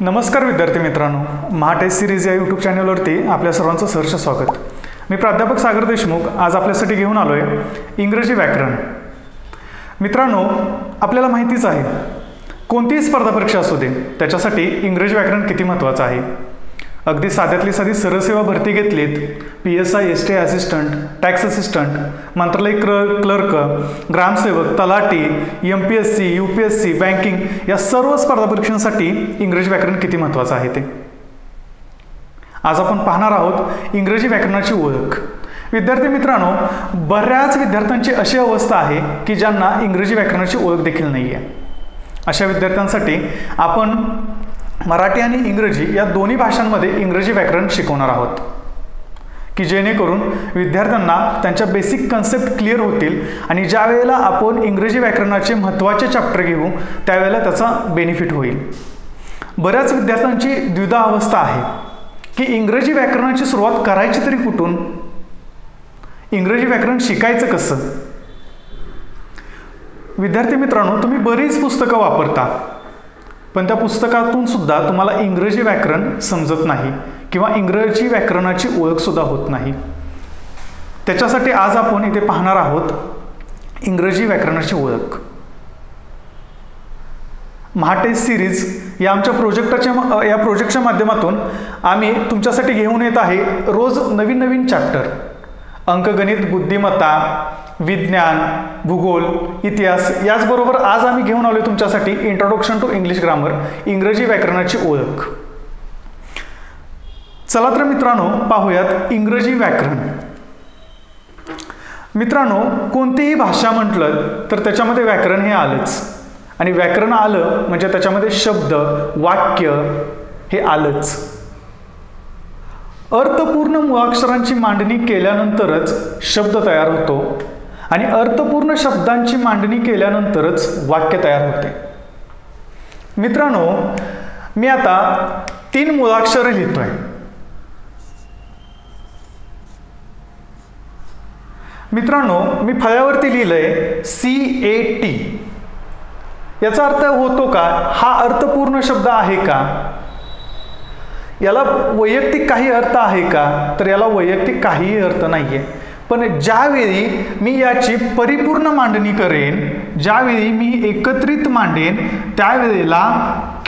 नमस्कार विद्यार्थी मित्रांनो, महाटेस्ट सिरीज या यूट्यूब चॅनलवरती आपल्या सर्वांचं सहर्ष स्वागत. मी प्राध्यापक सागर देशमुख आज आपल्यासाठी घेऊन आलो आहे इंग्रजी व्याकरण. मित्रांनो, आपल्याला माहितीच आहे कोणतीही स्पर्धा परीक्षा असू दे त्याच्यासाठी इंग्रजी व्याकरण किती महत्त्वाचं आहे. अगदी साध्यातली साधी सरसेवा भरती घेतलीत, PSI, STI assistant, tax assistant, मंत्रालय क्लर्क, ग्रामसेवक, तलाठी, MPSC, UPSC, बँकिंग या सर्व स्पर्धा परीक्षांसाठी इंग्रजी व्याकरण किती महत्त्वाचं आहे ते आज आपण पाहणार आहोत. इंग्रजी व्याकरणाची ओळख. विद्यार्थी मित्रांनो, बऱ्याच विद्यार्थ्यांची अशी अवस्था आहे की ज्यांना इंग्रजी व्याकरणाची ओळख देखील नाही आहे. अशा विद्यार्थ्यांसाठी आपण मराठी आणि इंग्रजी या दोन्ही भाषांमध्ये इंग्रजी व्याकरण शिकवणार आहोत की जेणेकरून विद्यार्थ्यांना त्यांच्या बेसिक कन्सेप्ट क्लिअर होतील आणि ज्या वेळेला आपण इंग्रजी व्याकरणाचे महत्त्वाचे चॅप्टर घेऊ त्यावेळेला त्याचा बेनिफिट होईल. बऱ्याच विद्यार्थ्यांची द्विधा अवस्था आहे की इंग्रजी व्याकरणाची सुरुवात करायची तरी कुठून, इंग्रजी व्याकरण शिकायचं कसं. विद्यार्थी मित्रांनो, तुम्ही बरीच पुस्तकं वापरता पण त्या पुस्तकातून सुद्धा तुम्हाला इंग्रजी व्याकरण समजत नाही किंवा इंग्रजी व्याकरणाची ओळख सुद्धा होत नाही. त्याच्यासाठी आज आपण इथे पाहणार आहोत इंग्रजी व्याकरणाची ओळख. महाटेस्ट सिरीज या आमच्या प्रोजेक्टच्या माध्यमातून आम्ही तुमच्यासाठी घेऊन येत आहे रोज नवीन नवीन चॅप्टर. अंकगणित, बुद्धिमत्ता, विज्ञान, भूगोल, इतिहास, याचबरोबर आज आम्ही घेऊन आलो तुमच्यासाठी इंट्रोडक्शन टू इंग्लिश ग्रामर, इंग्रजी व्याकरणाची ओळख. चला तर मित्रांनो, पाहूयात इंग्रजी व्याकरण. मित्रांनो, कोणतीही भाषा म्हटलं तर त्याच्यामध्ये व्याकरण हे आलंच आणि व्याकरण आलं म्हणजे त्याच्यामध्ये शब्द, वाक्य हे आलंच. अर्थपूर्ण मुळाक्षरांची मांडणी केल्यानंतरच शब्द तयार होतो आणि अर्थपूर्ण शब्दांची मांडणी केल्यानंतरच वाक्य तयार होते. मित्रांनो, मी आता 3 मुळाक्षर लिहितोय. मित्रांनो, मी फळ्यावरती लिहिलंय CAT. याचा अर्थ होतो का? हा अर्थपूर्ण शब्द आहे का? याला वैयक्तिक काही अर्थ आहे का? तर याला वैयक्तिक काहीही अर्थ नाहीये. पण ज्यावेळी मी याची परिपूर्ण मांडणी करेन, ज्यावेळी मी एकत्रित मांडेन, त्यावेळेला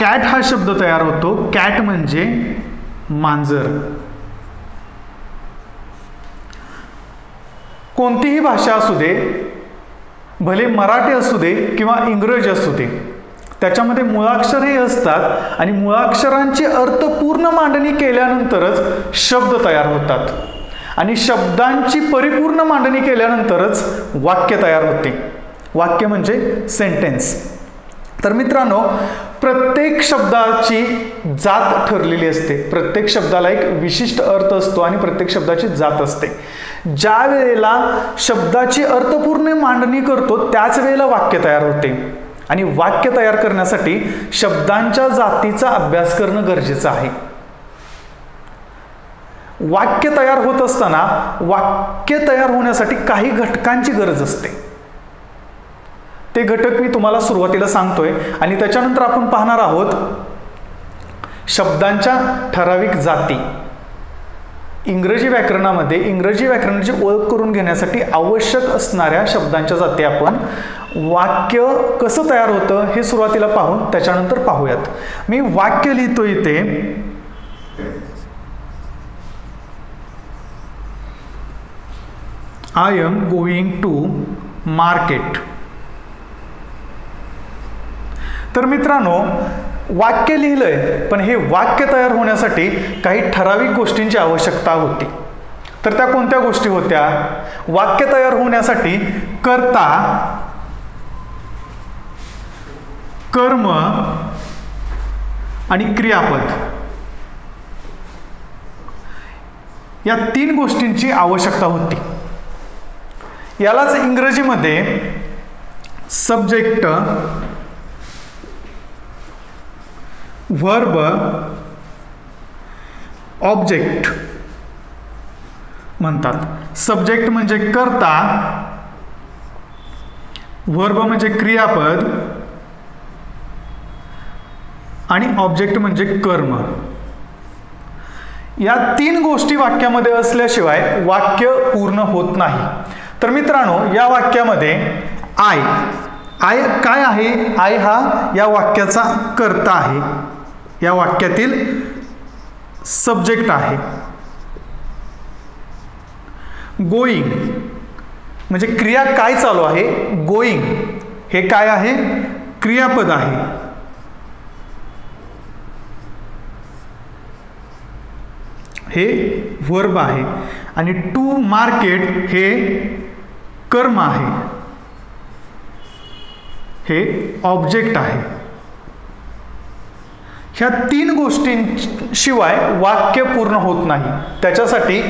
कॅट हा शब्द तयार होतो. कॅट म्हणजे मांजर. कोणतीही भाषा असू दे, भले मराठी असू दे किंवा इंग्रजी असू दे, त्याच्यामध्ये मुळाक्षर हे असतात आणि मुळाक्षरांची अर्थपूर्ण मांडणी केल्यानंतरच शब्द तयार होतात आणि शब्दांची परिपूर्ण मांडणी केल्यानंतरच वाक्य तयार होते. वाक्य म्हणजे सेंटेन्स. तर मित्रांनो, प्रत्येक शब्दाची जात ठरलेली असते. प्रत्येक शब्दाला एक विशिष्ट अर्थ असतो आणि प्रत्येक शब्दाची जात असते. ज्या वेळेला शब्दाची अर्थपूर्ण मांडणी करतो त्याच वेळेला वाक्य तयार होते आणि वाक्य तयार करण्यासाठी शब्दांच्या जातीचा अभ्यास करणं गरजेचं आहे. वाक्य तयार होत असताना वाक्य तयार होण्यासाठी काही घटकांची गरज असते. ते घटक मी तुम्हाला सुरुवातीला सांगतोय आणि त्याच्यानंतर आपण पाहणार आहोत शब्दांच्या ठराविक जाती. इंग्रजी व्याकरणामध्ये इंग्रजी व्याकरणाची ओळख करून घेण्यासाठी आवश्यक असणाऱ्या शब्दांच्या जाती आपण वाक्य कसं तयार होतं हे सुरुवातीला पाहून त्याच्यानंतर पाहूयात. मी वाक्य लिहितो इथे. I am going to market. तर मित्रांनो, वाक्य लिहिलंय पण हे वाक्य तयार होण्यासाठी काही ठराविक गोष्टींची आवश्यकता होती. तर त्या कोणत्या गोष्टी होत्या? वाक्य तयार होण्यासाठी कर्ता, कर्म आणि क्रियापद या 3 गोष्टींची आवश्यकता होती. यालाच इंग्रजीमध्ये सब्जेक्ट, वर्ब, ऑब्जेक्ट म्हणतात. सब्जेक्ट म्हणजे कर्ता, वर्ब म्हणजे क्रियापद आणि ऑब्जेक्ट म्हणजे कर्म. या 3 गोष्टी वाक्यामध्ये असल्याशिवाय वाक्य पूर्ण होत नाही. तर मित्रांनो, या वाक्यामध्ये आय काय आहे? आय हा या वाक्याचा कर्ता आहे, या वाक्यातील सब्जेक्ट आहे. गोईंग म्हणजे क्रिया काय चालू आहे? गोईंग हे काय आहे? क्रियापद आहे. हे वर्ब आहे. आणि टू मार्केट हे कर्म आहे, हे ऑब्जेक्ट आहे. ह्या 3 गोष्टींशिवाय वाक्य पूर्ण होत नाही. त्याच्यासाठी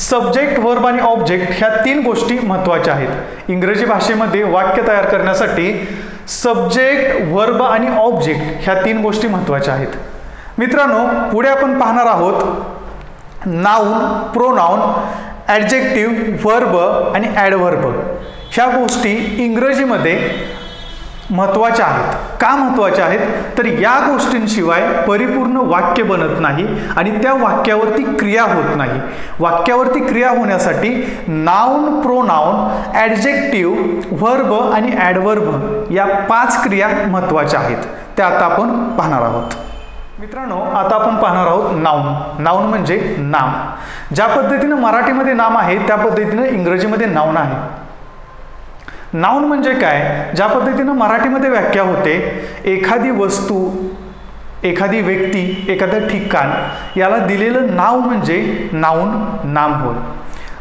सब्जेक्ट, वर्ब आणि ऑब्जेक्ट ह्या 3 गोष्टी महत्त्वाच्या आहेत. इंग्रजी भाषेमध्ये वाक्य तयार करण्यासाठी सब्जेक्ट, वर्ब आणि ऑब्जेक्ट ह्या 3 गोष्टी महत्त्वाच्या आहेत. मित्रांनो, पुढे आपण पाहणार आहोत नाऊन, प्रोनाऊन, ॲडजेक्टिव्ह, वर्ब आणि ॲडव्हर्ब. ह्या गोष्टी इंग्रजीमध्ये महत्त्वाच्या आहेत. का महत्त्वाच्या आहेत? तर या गोष्टींशिवाय परिपूर्ण वाक्य बनत नाही आणि त्या वाक्यावरती क्रिया होत नाही. वाक्यावरती क्रिया होण्यासाठी नाऊन, प्रोनाऊन, ॲडजेक्टिव्ह, वर्ब आणि ॲडव्हर्ब या 5 क्रिया महत्त्वाच्या आहेत. त्या आता आपण पाहणार आहोत. मित्रांनो, आता आपण पाहणार आहोत नाऊन. नाऊन म्हणजे नाम. ज्या पद्धतीनं मराठीमध्ये नाम आहे त्या पद्धतीनं इंग्रजीमध्ये नाऊन आहे. नाऊन म्हणजे काय? ज्या पद्धतीनं मराठीमध्ये व्याख्या होते, एखादी वस्तू, एखादी व्यक्ती, एखादं ठिकाण याला दिलेलं नाव म्हणजे नाऊन, नाम होय.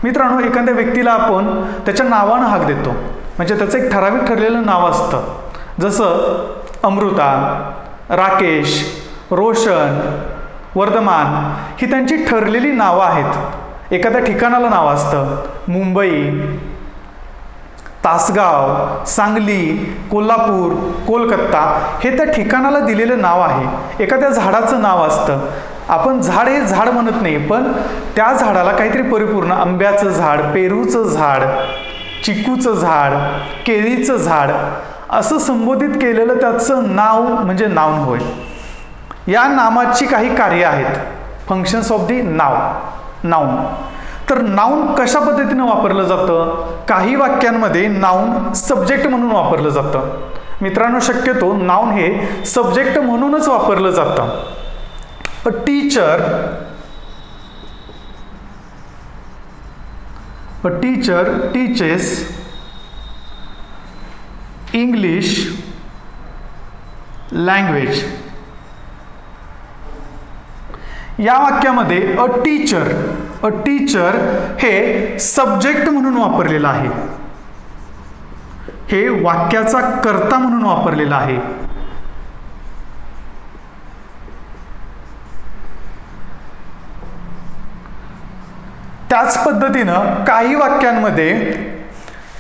मित्रांनो, एखाद्या व्यक्तीला आपण त्याच्या नावानं हाक देतो, म्हणजे त्याचं एक ठराविक ठरलेलं नाव असतं. जसं अमृता, राकेश, रोशन, वर्धमान ही त्यांची ठरलेली नावं आहेत. एखाद्या ठिकाणाला नाव असतं. मुंबई, तासगाव, सांगली, कोल्हापूर, कोलकाता हे त्या ठिकाणाला दिलेलं नाव आहे. एखाद्या झाडाचं नाव असतं. आपण झाड हे झाड म्हणत नाही, पण त्या झाडाला काहीतरी परिपूर्ण, आंब्याचं झाड, पेरूचं झाड, चिकूचं झाड, केळीचं झाड असं संबोधित केलेलं त्याचं नाव म्हणजे नाऊन होय. या नामाची काही कार्य आहेत. Functions of the noun. तर नाऊन कशा पद्धतीनं वापरलं जातं? काही वाक्यांमध्ये नाऊन सब्जेक्ट म्हणून वापरलं जातं. मित्रांनो, शक्यतो नाऊन हे सब्जेक्ट म्हणूनच वापरलं जातं. अ टीचर टीचेस इंग्लिश लँग्वेज. या वाक्यामध्ये अ टीचर हे सब्जेक्ट म्हणून वापरलेलं आहे. हे वाक्याचा कर्ता म्हणून वापरलेला आहे. त्याच पद्धतीनं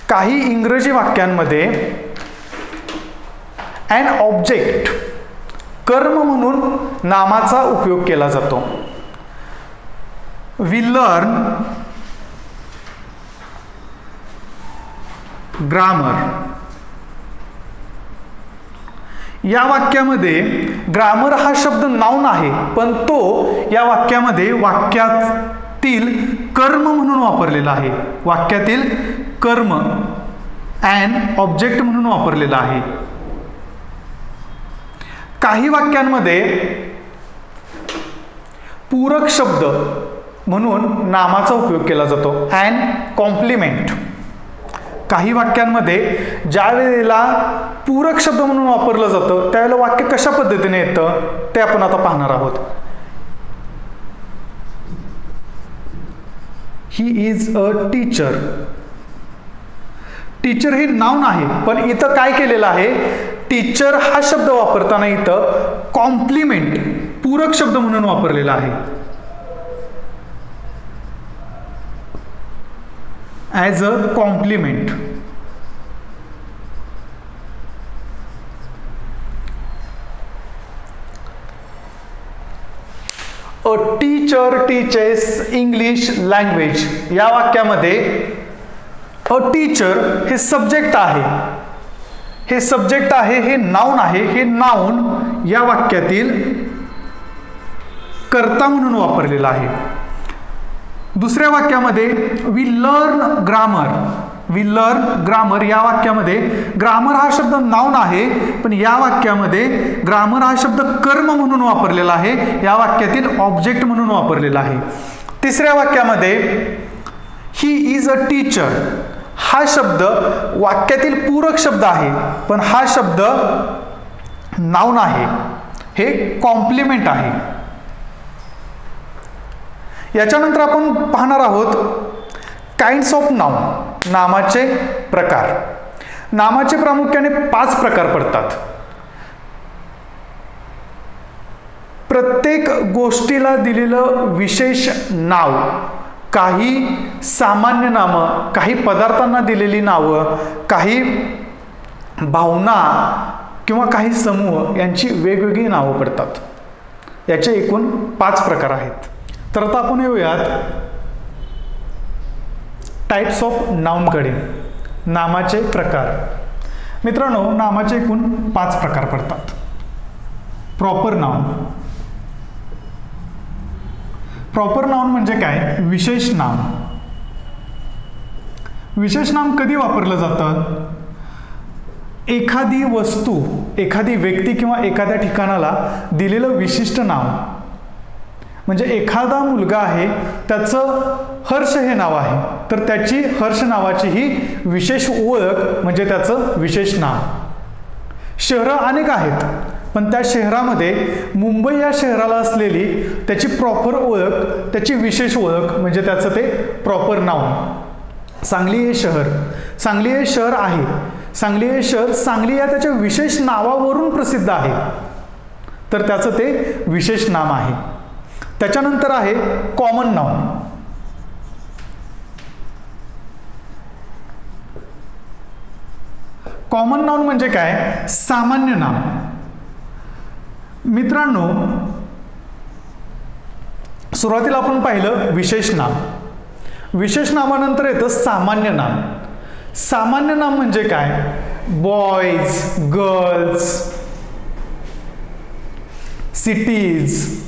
काही इंग्रजी वाक्यांमध्ये ॲन ऑब्जेक्ट कर्म म्हणून नामाचा उपयोग केला जातो. We learn grammar. या वाक्यामध्ये ग्रामर हा शब्द नाऊन आहे, पण तो या वाक्यामध्ये वाक्यातील कर्म म्हणून वापरलेला आहे. वाक्यातील कर्म ॲन ऑब्जेक्ट म्हणून वापरलेला आहे. काही वाक्यांमध्ये पूरक शब्द म्हणून नामाचा उपयोग केला जातो. An complement. काही वाक्यांमध्ये ज्या वेळेला पूरक शब्द म्हणून वापरलं जातं त्यावेळेला वाक्य कशा पद्धतीने येतं ते आपण आता पाहणार आहोत. He is a teacher. Teacher हे नाऊन आहे, पण इथं काय केलेलं आहे? टीचर हा शब्द वापरताना इथं कॉम्प्लिमेंट पूरक शब्द म्हणून वापरलेला आहे. As a complement. A teacher teaches English language. या वाक्यामध्ये अ टीचर हे सब्जेक्ट आहे. हे सब्जेक्ट आहे, हे नाऊन आहे. हे नाऊन या वाक्यातील कर्ता म्हणून वापरलेला आहे. दुसऱ्या वाक्यामध्ये वी लर्न ग्रामर या वाक्यामध्ये ग्रामर हा शब्द नाउन आहे, पण या वाक्यामध्ये ग्रामर हा शब्द कर्म म्हणून वापरलेला आहे, या वाक्यातील ऑब्जेक्ट म्हणून वापरलेला आहे. तिसऱ्या वाक्यामध्ये ही इज अ टीचर हा शब्द वाक्यातील पूरक शब्द आहे, पण हा शब्द नाउन आहे, हे कॉम्प्लिमेंट आहे. याच्यानंतर आपण पाहणार आहोत काइंड्स ऑफ नाउन, नामाचे प्रकार. नामाचे प्रामुख्याने 5 प्रकार पडतात. प्रत्येक गोष्टीला दिलेलं विशेष नाव, काही सामान्य नामं, काही पदार्थांना दिलेली नावं, काही भावना किंवा काही समूह यांची वेगवेगळी नावं पडतात. याचे एकूण 5 प्रकार आहेत. तर आता आपण येऊयात टाइप्स ऑफ नाउनकडे. नामाचे प्रकार. मित्रांनो, नामाचे एकूण 5 प्रकार पडतात. Proper noun. प्रॉपर नाउन म्हणजे काय? विशेष नाम. विशेष नाम कधी वापरलं जातं? एखादी वस्तू, एखादी व्यक्ती किंवा एखाद्या ठिकाणाला दिलेलं विशिष्ट नाव. म्हणजे एखादा मुलगा आहे, त्याचं हर्ष हे नाव आहे, तर त्याची हर्ष नावाची ही विशेष ओळख म्हणजे त्याचं विशेष नाव. शहरं अनेक आहेत, पण त्या शहरामध्ये मुंबई या शहराला असलेली त्याची प्रॉपर ओळख, त्याची विशेष ओळख म्हणजे त्याचं ते प्रॉपर नाव. सांगली हे शहर, सांगली हे शहर आहे, सांगली हे शहर सांगली या त्याच्या विशेष नावावरून प्रसिद्ध आहे, तर त्याचं ते विशेष नाम आहे. त्याच्यानंतर आहे कॉमन नाउन. कॉमन नाउन म्हणजे काय? सामान्य नाम. मित्रांनो, सुरुवातीला आपण पाहिलं विशेष नाम. विशेष नामानंतर येतं सामान्य नाम. सामान्य नाम म्हणजे काय? बॉयज, गर्ल्स, सिटीज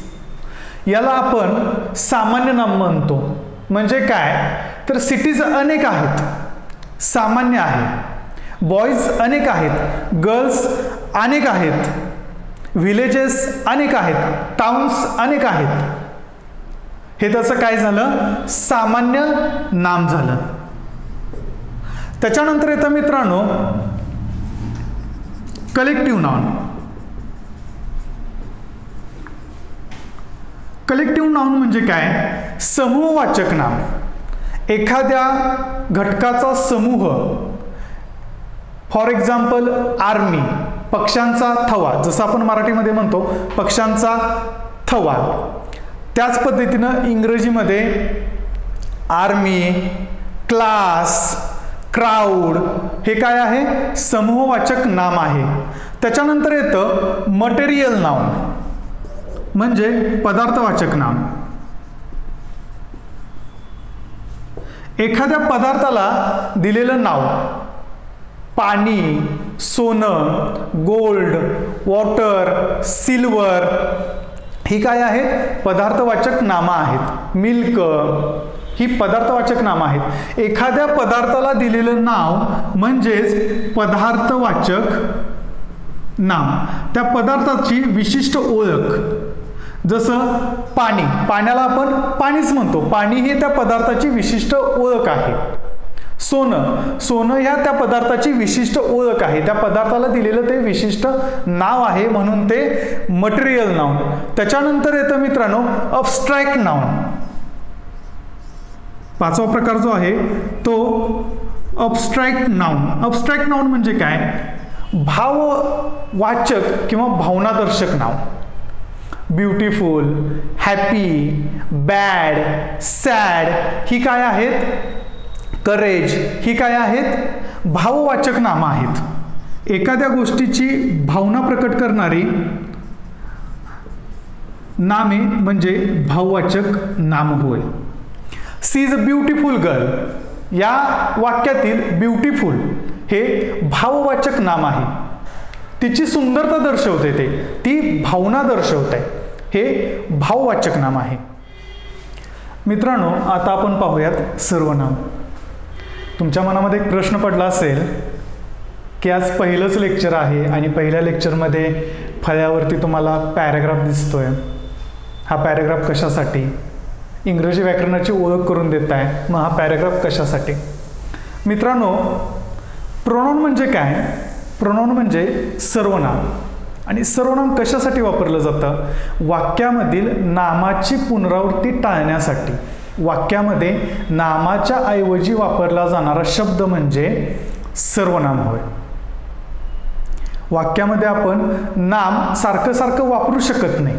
याला आपण सामान्य नाम म्हणतो. म्हणजे काय? तर सिटीज अनेक आहेत, सामान्य आहे. बॉयज अनेक आहेत, गर्ल्स अनेक आहेत, व्हिलेजेस अनेक आहेत, टाउन्स अनेक आहेत. हे त्याचं काय झालं? सामान्य नाम झालं. त्याच्यानंतर येतं मित्रांनो कलेक्टिव्ह नाउन. कलेक्टिव्ह नाउन म्हणजे काय? समूहवाचक नाम. एखाद्या घटकाचा समूह. फॉर एक्झाम्पल आर्मी, पक्ष्यांचा थवा, जसं आपण मराठीमध्ये म्हणतो पक्ष्यांचा थवा. त्याच पद्धतीनं इंग्रजीमध्ये आर्मी, क्लास, क्राऊड हे काय आहे? समूहवाचक नाम आहे. त्याच्यानंतर येतं मटेरियल नाउन म्हणजे पदार्थवाचक नाम. एखाद्या पदार्थाला दिलेलं नाव. पाणी, सोनं, गोल्ड, वॉटर, सिल्वर ही काय आहेत? पदार्थवाचक नामं आहेत. मिल्क ही पदार्थवाचक नामं आहेत. एखाद्या पदार्थाला दिलेलं नाव म्हणजेच पदार्थवाचक नाम. त्या पदार्थाची विशिष्ट ओळख. जसं पाणी, पाण्याला आपण पाणीच म्हणतो, पाणी ही त्या पदार्थाची विशिष्ट ओळख आहे. सोनं, सोनं ह्या त्या पदार्थाची विशिष्ट ओळख आहे, त्या पदार्थाला दिलेलं ते विशिष्ट नाव आहे, म्हणून ते मटेरियल नाउन. त्याच्यानंतर येतं मित्रांनो अबस्ट्रॅक्ट नाउन. 5वा प्रकार जो आहे तो अबस्ट्रॅक्ट नाउन. अबस्ट्रॅक्ट नाउन म्हणजे काय? भाववाचक किंवा भावनादर्शक नाव. ब्युटिफुल, हॅपी, बॅड, सॅड ही काय आहेत? करेज ही काय आहेत? भाववाचक नामं आहेत. एखाद्या गोष्टीची भावना प्रकट करणारी नामे म्हणजे भाववाचक नाम होय. She is a beautiful girl या वाक्यातील ब्युटिफुल हे भाववाचक नाम आहे. तिची सुंदरता दर्शवते, ती भावना दर्शवते, हे भाववाचक नाम आहे. मित्रांनो, आता आपण पाहूयात सर्वनाम. तुमच्या मनामध्ये एक प्रश्न पडला असेल की आज पहिलंच लेक्चर आहे आणि पहिल्या लेक्चरमध्ये फळ्यावरती तुम्हाला पॅराग्राफ दिसतोय. हा पॅराग्राफ कशासाठी? इंग्रजी व्याकरणाची ओळख करून देत आहे, मग हा पॅराग्राफ कशासाठी? मित्रांनो, प्रोनाउन म्हणजे काय? प्रोनाउन म्हणजे सर्वनाम. आणि सर्वनाम कशासाठी वापरलं जातं? वाक्यामधील नामाची पुनरावृत्ती टाळण्यासाठी. वाक्यामध्ये नामाच्या ऐवजी वापरला जाणारा शब्द म्हणजे सर्वनाम होय. वाक्यामध्ये आपण नाम सारखं सारखं वापरू शकत नाही.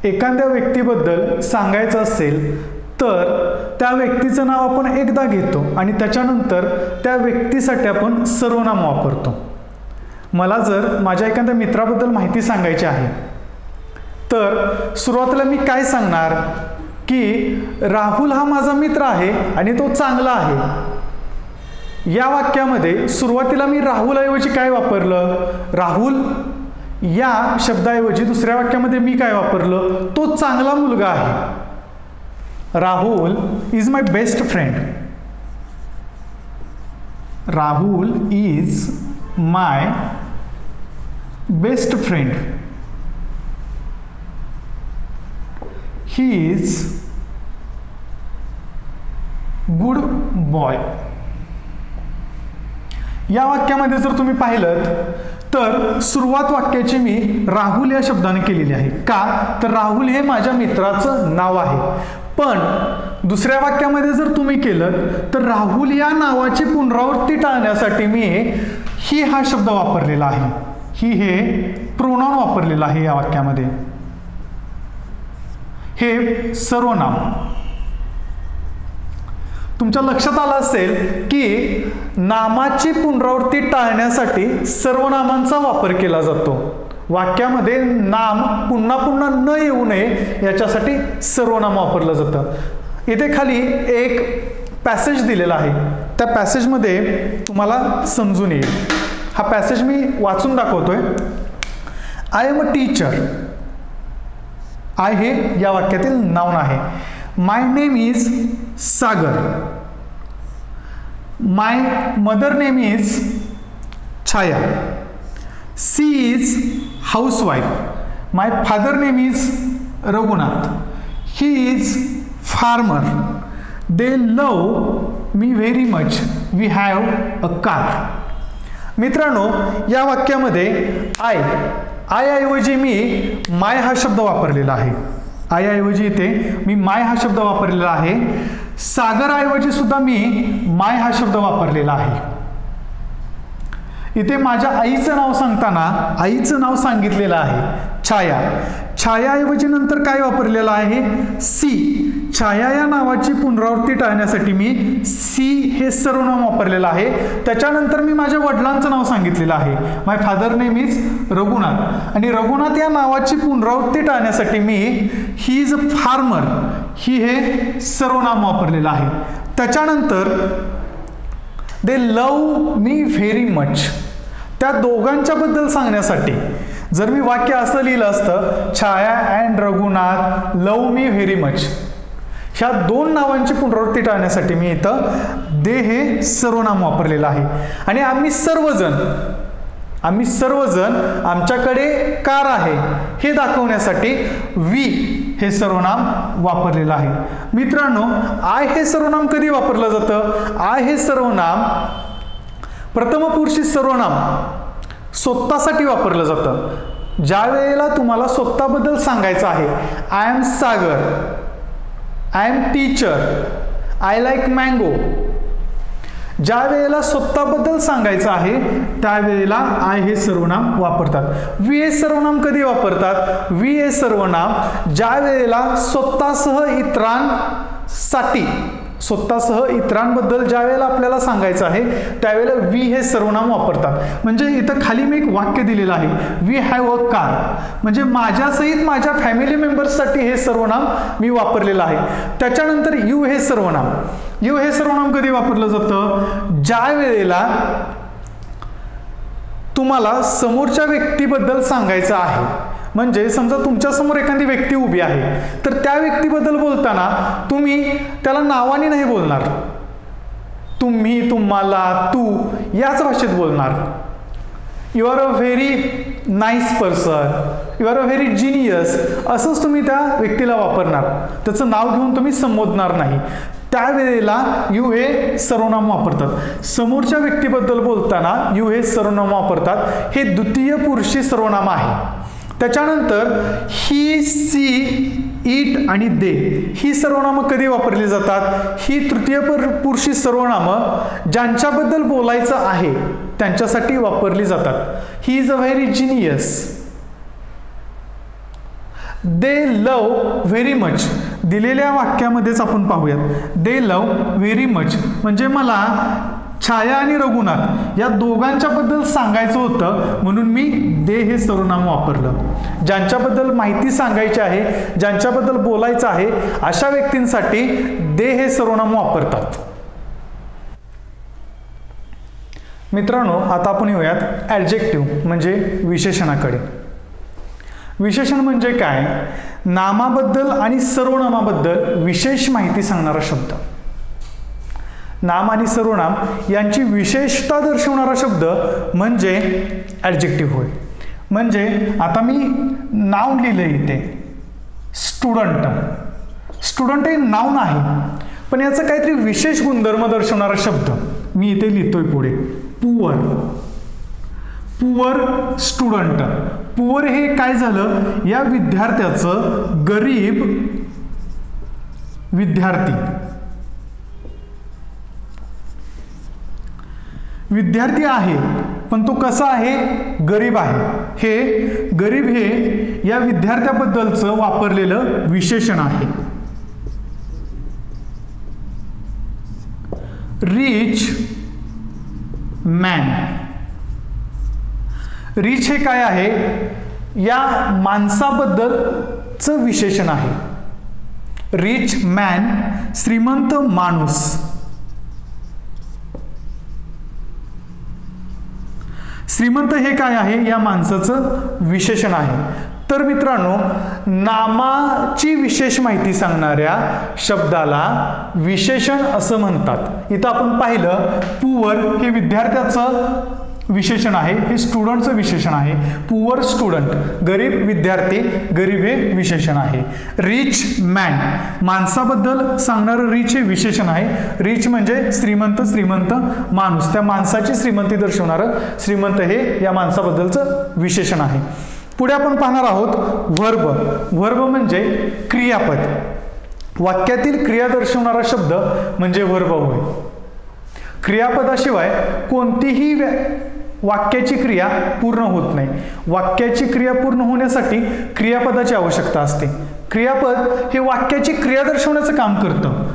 एखाद्या व्यक्तीबद्दल सांगायचं असेल तर त्या व्यक्तीचं नाव आपण एकदा घेतो आणि त्याच्यानंतर त्या व्यक्तीसाठी आपण सर्वनाम वापरतो. मला जर माझ्या एखाद्या मित्राबद्दल माहिती सांगायची आहे तर सुरुवातीला मी काय सांगणार की राहुल हा माझा मित्र आहे आणि तो चांगला आहे. या वाक्यामध्ये सुरुवातीला मी राहुलऐवजी काय वापरलं? राहुल या शब्दाऐवजी दुसऱ्या वाक्यामध्ये मी काय वापरलं? तो चांगला मुलगा आहे. Rahul is my best friend. Rahul is my best friend. He is good boy. या वाक्यामध्ये जर तुम्ही पाहिलं तर सुरुवात वाक्याची मी राहुल या शब्दाने केलेली आहे. का? तर राहुल हे माझ्या मित्राचं नाव आहे. पण दुसऱ्या वाक्यामध्ये जर तुम्ही केलं तर राहुल या नावाची पुनरावृत्ती टाळण्यासाठी मी ही हा शब्द वापरलेला आहे. ही हे प्रोनाउन वापरलेलं आहे या वाक्यामध्ये. हे सर्वनाम. तुमच्या लक्षात आलं असेल की नामाची पुनरावृत्ती टाळण्यासाठी सर्वनामांचा वापर केला जातो. वाक्यामध्ये नाम पुन्हा पुन्हा न येऊ नये याच्यासाठी सर्वनाम वापरलं जातं. इथे खाली एक पॅसेज दिलेला आहे. त्या पॅसेजमध्ये तुम्हाला समजून येईल. हा पॅसेज मी वाचून दाखवतोय. I am a teacher. I हे या वाक्यातील नाउन आहे. My name is Sagar. My mother name is Chhaya. She is housewife. My father name is Raghunath. He is farmer. They love me very much. We have a car. मित्रांनो, या वाक्यामध्ये I ऐवजी मी माय हा शब्द वापरलेला आहे. आय ऐवजी इथे मी माय हा शब्द वापरलेला आहे. सागर ऐवजी सुद्धा मी माय हा शब्द वापरलेला आहे. इथे माझ्या आईचं नाव सांगताना आईचं नाव सांगितलेलं आहे छाया. छाया ऐवजी नंतर काय वापरलेलं आहे? सी. छाया या नावाची पुनरावृत्ती टाळण्यासाठी मी सी हे सर्वनाम वापरलेलं आहे. त्याच्यानंतर मी माझ्या वडिलांचं नाव सांगितलेलं आहे. माय फादर नेम इज रघुनाथ. आणि रघुनाथ या नावाची पुनरावृत्ती टाळण्यासाठी मी ही इज अ फार्मर ही हे सर्वनाम वापरलेलं आहे. त्याच्यानंतर दे लव मी व्हेरी मच. त्या दोघांच्या बद्दल सांगण्यासाठी जर मी वाक्य असं लिहिलं असतं, Chhaya and Raghunath love me very much, ह्या दोन नावांची पुनरावृत्ती टाळण्यासाठी मी इथं दे हे सर्वनाम वापरलेलं आहे. आणि आम्ही सर्वजण आमच्याकडे कार आहे हे दाखवण्यासाठी वी हे सर्वनाम वापरलेलं आहे. मित्रांनो, आय हे सर्वनाम कधी वापरलं जातं? आय हे सर्वनाम प्रथमपुरुषी सर्वनाम स्वतःसाठी वापरलं जातं. ज्या वेळेला तुम्हाला स्वतःबद्दल सांगायचं आहे, I am Sagar, I am teacher, I like mango, ज्या वेळेला स्वतःबद्दल सांगायचं आहे त्यावेळेला आय हे सर्वनाम वापरतात. वी हे सर्वनाम कधी वापरतात? वी हे सर्वनाम ज्या वेळेला स्वतःसह इतरांबद्दल ज्या वेळेला आपल्याला सांगायचं आहे त्यावेळेला वी हे सर्वनाम वापरतात. म्हणजे इथं खाली मी एक वाक्य दिलेलं आहे, वी हॅव अ कार, म्हणजे माझ्यासहित माझ्या फॅमिली मेंबर्ससाठी हे सर्वनाम मी वापरलेलं आहे. त्याच्यानंतर यू हे सर्वनाम कधी वापरलं जातं? ज्या वेळेला तुम्हाला समोरच्या व्यक्तीबद्दल सांगायचं आहे. म्हणजे समजा तुमच्यासमोर एखादी व्यक्ती उभी आहे, तर त्या व्यक्तीबद्दल बोलताना तुम्ही त्याला नावाने नाही बोलणार, तुम्ही, तुम्हाला, तू याच भाषेत बोलणार. You are a very nice person, you are a very genius, असंच तुम्ही त्या व्यक्तीला वापरणार. त्याचं नाव घेऊन तुम्ही संबोधणार नाही. त्यावेळेला यू हे सर्वनाम वापरतात. समोरच्या व्यक्तीबद्दल बोलताना यू हे सर्वनाम वापरतात. हे द्वितीय पुरुषी सर्वनाम आहे. त्याच्यानंतर ही, सी, इट आणि दे ही सर्वनामं कधी वापरली जातात? ही तृतीय पुरुषी सर्वनामं ज्यांच्याबद्दल बोलायचं आहे त्यांच्यासाठी वापरली जातात. He is a very genius, they love very much. दिलेल्या वाक्यामध्येच आपण पाहूयात. दे लव व्हेरी मच म्हणजे मला छाया आणि रघुनाथ या दोघांच्या बद्दल सांगायचं होतं, म्हणून मी दे हे सर्वनाम वापरलं. ज्यांच्याबद्दल माहिती सांगायची आहे, ज्यांच्याबद्दल बोलायचं आहे, अशा व्यक्तींसाठी दे हे सर्वनाम वापरतात. मित्रांनो, आता आपण येऊयात ॲडजेक्टिव्ह म्हणजे विशेषणाकडे. विशेषण म्हणजे काय? नामाबद्दल आणि सर्वनामाबद्दल विशेष माहिती सांगणारा शब्द. नाम आणि सर्वनाम यांची विशेषता दर्शवणारा शब्द म्हणजे ॲडजेक्टिव्ह होय. म्हणजे आता मी नाव लिहिलं इथे, स्टुडंट. स्टुडंट हे नाउन आहे, पण याचं काहीतरी विशेष गुणधर्म दर्शवणारा शब्द मी इथे लिहितोय पुढे. पुअर. Poor student. पुअर हे काय झालं? या विद्यार्थ्याचं गरीब विद्यार्थी. विद्यार्थी आहे, पण तो कसा आहे? गरीब आहे. हे गरीब हे या विद्यार्थ्याबद्दलचं वापरलेलं विशेषण आहे. Rich man. रिच हे काय आहे? या माणसाबद्दलचं विशेषण आहे. रिच मॅन श्रीमंत माणूस. श्रीमंत हे काय आहे? या माणसाचं विशेषण आहे. तर मित्रांनो, नामाची विशेष माहिती सांगणाऱ्या शब्दाला विशेषण असं म्हणतात. इथं आपण पाहिलं, पुअर हे विद्यार्थ्याचं विशेषण आहे, हे स्टुडंटचं विशेषण आहे. पुअर स्टुडंट, गरीब विद्यार्थी, गरीब हे विशेषण आहे. रिच मॅन, माणसाबद्दल सांगणारं रिच हे विशेषण आहे. रिच म्हणजे श्रीमंत, श्रीमंत माणूस, त्या माणसाची श्रीमंती दर्शवणारं श्रीमंत हे या माणसाबद्दलचं विशेषण आहे. पुढे आपण पाहणार आहोत व्हर्ब. व्हर्ब म्हणजे क्रियापद. वाक्यातील क्रिया दर्शवणारा शब्द म्हणजे व्हर्ब होय. क्रियापदाशिवाय कोणतीही वाक्याची क्रिया पूर्ण होत नाही. वाक्याची क्रिया पूर्ण होण्यासाठी क्रियापदाची आवश्यकता असते. क्रियापद हे वाक्याची क्रिया दर्शवण्याचं काम करतं.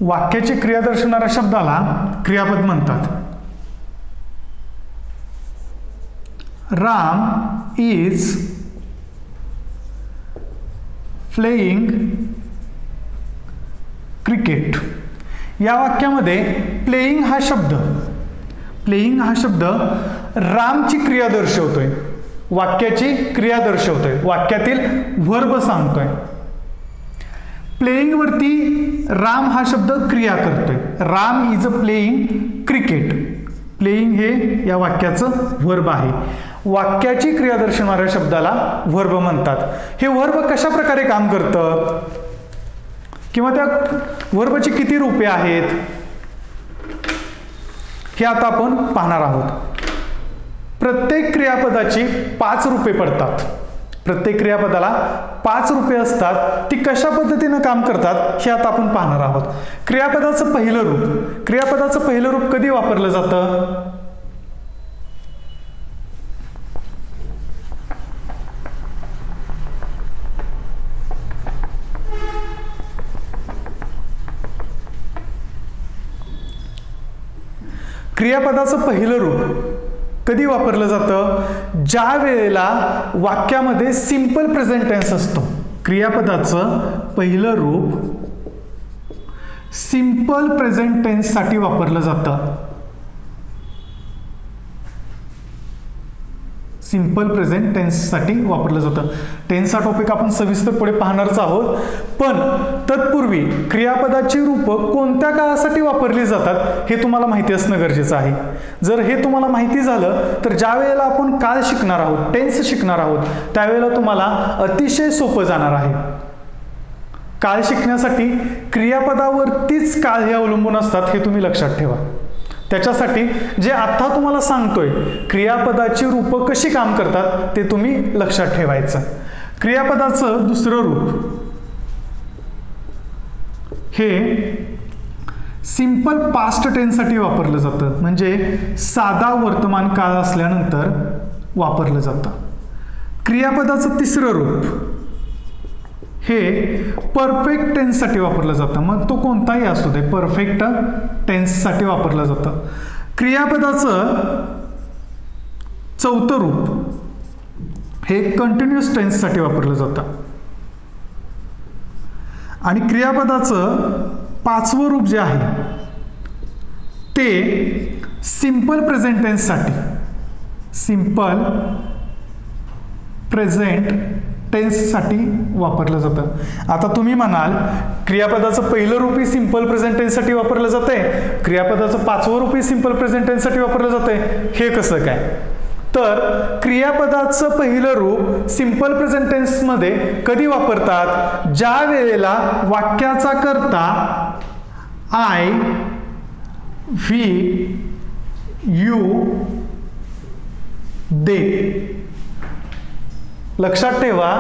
वाक्याची क्रिया दर्शवणाऱ्या शब्दाला क्रियापद म्हणतात. Ram is playing cricket. या वाक्यामध्ये प्लेइंग हा शब्द रामची क्रिया दर्शवतोय, वाक्याची क्रिया दर्शवतोय, वाक्यातील व्हर्ब सांगतोय. प्लेइंग वरती राम हा शब्द क्रिया करतोय. Ram is a playing cricket. Playing हे या वाक्याचं व्हर्ब आहे. वाक्याची क्रिया दर्शवणाऱ्या शब्दाला व्हर्ब म्हणतात. हे व्हर्ब कशा प्रकारे काम करतं किंवा त्या व्हर्बची किती रूपे आहेत हे आता आपण पाहणार आहोत. प्रत्येक क्रियापदाची 5 रूपे पडतात. प्रत्येक क्रियापदाला 5 रूपे असतात. ती कशा पद्धतीनं काम करतात हे आता आपण पाहणार आहोत. क्रियापदाचं पहिलं रूप कधी वापरलं जातं? क्रियापदाचं पहिलं रूप कधी वापरलं जातं? ज्या वेळेला वाक्यामध्ये सिंपल प्रेझेंट टेन्स असतो. क्रियापदाचं पहिलं रूप सिंपल प्रेझेंट टेन्स साठी वापरलं जातं. सिंपल प्रेझेंट टेन्स साठी वापरलं जातं. टेन्स हा टॉपिक आपण सविस्तर पुढे पाहणारच आहोत. पण तत्पूर्वी क्रियापदाची रूपं कोणत्या काळासाठी वापरली जातात हे तुम्हाला माहिती असणं गरजेचं आहे. जर हे तुम्हाला माहिती झालं तर ज्या वेळेला आपण काळ शिकणार आहोत, टेन्स शिकणार आहोत, त्यावेळेला तुम्हाला अतिशय सोपं जाणार आहे. काळ शिकण्यासाठी क्रियापदावरतीच काळ हे अवलंबून असतात हे तुम्ही लक्षात ठेवा. त्याच्यासाठी जे आता तुम्हाला सांगतोय क्रियापदाची रूपं कशी काम करतात ते तुम्ही लक्षात ठेवायचं. क्रियापदाचं दुसरं रूप हे सिंपल पास्ट टेन्स साठी वापरलं जातं. म्हणजे साधा वर्तमान काळ असल्यानंतर वापरलं जातं. क्रियापदाचं तिसरं रूप हे परफेक्ट टेन्स साठी वापरलं जातं. मग तो कोणताही असू दे, परफेक्ट टेन्स साठी वापरलं जातं. क्रियापदाचं चौथं रूप हे कंटिन्युअस टेन्स साठी वापरलं जातं. आणि क्रियापदाचं पाचवं रूप जे आहे ते सिंपल प्रेझेंट टेन्स साठी, सिंपल प्रेझेंट टेन्स साठी वापरलं जातं. आता तुम्ही म्हणाल क्रियापदाचं पहिलं रूपी सिंपल प्रेझेंट टेन्स साठी वापरलं जातंय, क्रियापदाचं पाचवं रूपी सिंपल प्रेझेंट टेन्स साठी वापरलं जातंय, हे कसं काय? तर क्रियापदाचं पहिलं रूप सिंपल प्रेझेंट टेन्स मध्ये कधी वापरतात? ज्या वेळेला वाक्याचा कर्ता आय, व्ही, यू, दे. लक्षात ठेवा,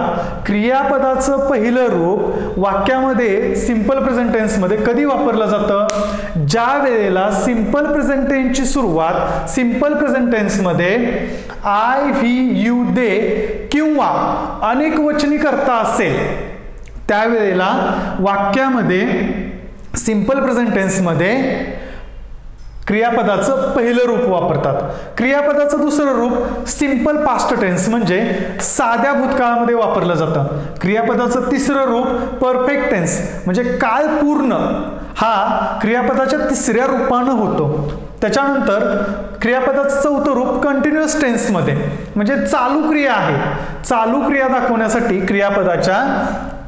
क्रियापदाचं पहिलं रूप वाक्यामध्ये सिंपल प्रेझेंट टेन्स मध्ये कधी वापरलं जातं? ज्या वेळेला सिंपल प्रेझेंट टेन्सची सुरुवात सिंपल प्रेझेंट टेन्स मध्ये आय, व्ही, यू, दे किंवा अनेक वचनी कर्ता असेल त्यावेळेला वाक्यामध्ये सिंपल प्रेझेंट टेन्स मध्ये क्रियापदाचं पहिलं रूप वापरतात. क्रियापदाचं दुसरं रूप सिंपल पास्ट टेन्स म्हणजे साध्या भूतकाळामध्ये वापरलं जातं. क्रियापदाचं तिसरं रूप परफेक्ट टेन्स म्हणजे काळ पूर्ण हा क्रियापदाच्या तिसऱ्या रूपानं होतो. त्याच्यानंतर क्रियापदाचं चौथं रूप कंटिन्युअस टेन्स मध्ये म्हणजे चालू क्रिया आहे. चालू क्रिया दाखवण्यासाठी क्रियापदाच्या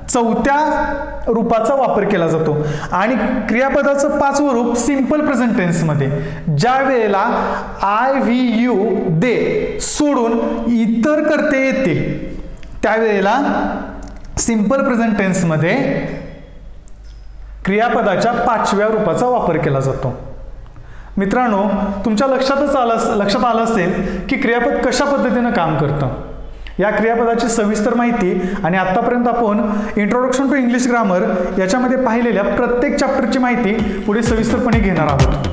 चौथ्या रूपाचा वापर केला जातो. आणि क्रियापदाचं पाचवं रूप सिंपल प्रेझेंट टेन्स मध्ये ज्या वेळेला आय, व्ही, यू, दे सोडून इतर कर्ते येतील त्यावेळेला सिंपल प्रेझेंट टेन्स मध्ये क्रियापदाच्या पाचव्या रूपाचा वापर केला जातो. मित्रांनो, तुमच्या लक्षात आलं असेल की क्रियापद कशा पद्धतीनं काम करतं. या क्रियापदाची सविस्तर माहिती आणि आतापर्यंत आपण इंट्रोडक्शन टू इंग्लिश ग्रामर याच्यामध्ये पाहिलेल्या प्रत्येक चॅप्टरची माहिती पुढे सविस्तरपणे घेणार आहोत.